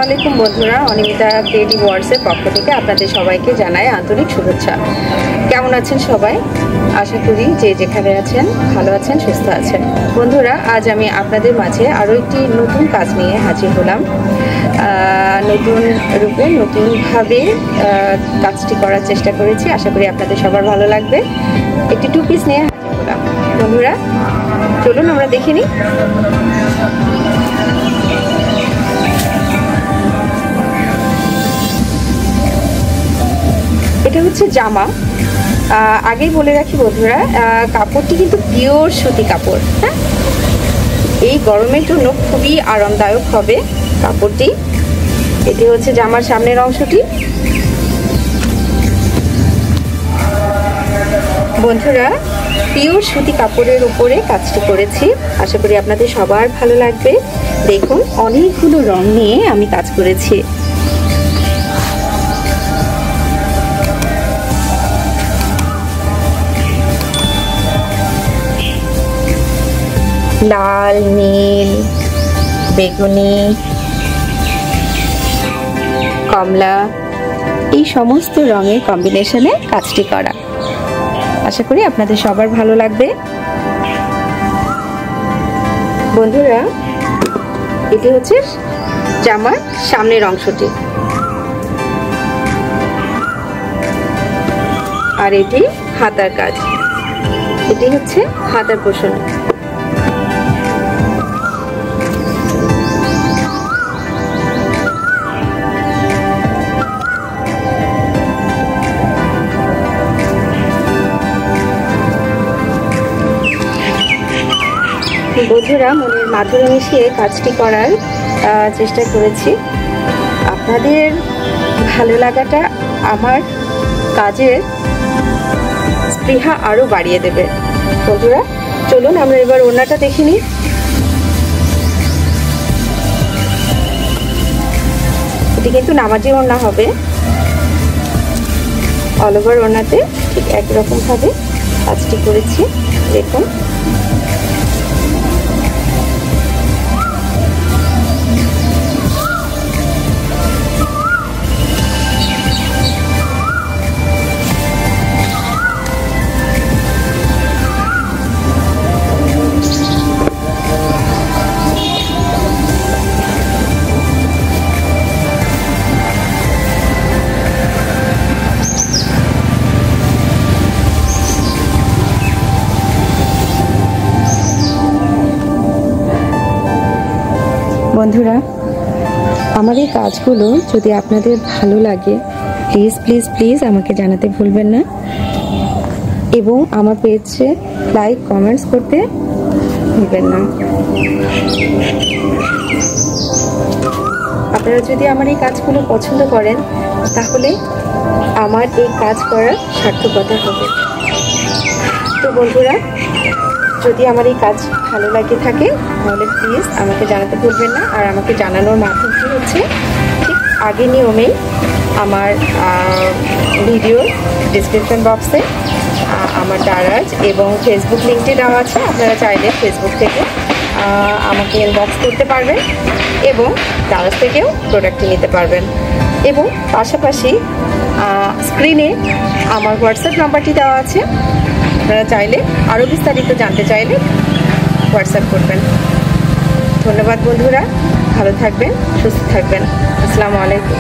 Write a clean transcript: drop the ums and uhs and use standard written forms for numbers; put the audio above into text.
আলাইকুম বন্ধুরা, অনিমিতা ক্রিয়েটিভ ওয়ার্ডসের পক্ষ থেকে আপনাদের সবাইকে জানাই আন্তরিক শুভেচ্ছা। কেমন আছেন সবাই? আশা করি যে যেখানে আছেন ভালো আছেন, সুস্থ আছেন। বন্ধুরা, আজ আমি আপনাদের মাঝে আরও একটি নতুন কাজ নিয়ে হাজির হলাম। নতুন রূপে নতুনভাবে কাজটি করার চেষ্টা করেছি। আশা করি আপনাদের সবার ভালো লাগবে। একটি টু পিস নিয়ে হাজির হলাম। বন্ধুরা, চলুন আমরা দেখে নিই। এটা হচ্ছে জামা। আগেই বলে রাখি বন্ধুরা, কাপড়টি কিন্তু পিওর সুতি কাপড়। হ্যাঁ, এই গরমের জন্য খুবই আরামদায়ক হবে কাপড়টি। এটি হচ্ছে জামার সামনের অংশটি। বন্ধুরা, পিওর সুতি কাপড়ের উপরে কাজটি করেছি। আশা করি আপনাদের সবার ভালো লাগবে। দেখুন, অনেকগুলো রং নিয়ে আমি কাজ করেছি। লাল, নীল, বেগুনি, কমলা, এই সমস্ত রঙের কম্বিনেশনে কাজটি করা। আশা করি আপনাদের সবার ভালো লাগবে। বন্ধুরা, এটি হচ্ছে জামার সামনের অংশটি, আর এটি হাতার কাজ। এটি হচ্ছে হাতার পোষণ। বন্ধুরা, মনের মাধুরী মিশিয়ে কাজটি করার চেষ্টা করেছি। আপনাদের ভালো লাগাটা আমার কাজের স্পৃহা আরও বাড়িয়ে দেবে। বন্ধুরা, চলুন আমরা এবার ওড়নাটা দেখে নিই। এটি কিন্তু নামাজি ওড়না হবে। অল ওভার ওড়নাতে ঠিক একই রকমভাবে কাজটি করেছি। দেখুন, বন্ধুরা, আমার এই কাজগুলো যদি আপনাদের ভালো লাগে, প্লিজ প্লিজ প্লিজ আমাকে জানাতে ভুলবেন না, এবং আমার পেজে লাইক কমেন্টস করতে ভুলবেন না। আপনারা যদি আমার এই কাজগুলো পছন্দ করেন, তাহলে আমার এই কাজ করার সার্থকতা হবে। তো বন্ধুরা, যদি আমার এই কাজ ভালো লাগে থাকে, তাহলে প্লিজ আমাকে জানাতে ভুলবেন না। আর আমাকে জানানোর মাধ্যমটি হচ্ছে ঠিক আগের নিয়মেই আমার ভিডিও ডিসক্রিপশন বক্সে আমার দারাজ এবং ফেসবুক লিঙ্কটি দেওয়া আছে। আপনারা চাইলে ফেসবুক থেকে আমাকে ইনবক্স করতে পারবেন এবং দারাজ থেকেও প্রোডাক্টটি নিতে পারবেন। এবং পাশাপাশি স্ক্রিনে আমার হোয়াটসঅ্যাপ নাম্বারটি দেওয়া আছে। আপনারা চাইলে আরও বিস্তারিত জানতে চাইলে হোয়াটসঅ্যাপ করবেন। ধন্যবাদ বন্ধুরা, ভালো থাকবেন, সুস্থ থাকবেন। আসসালামু আলাইকুম।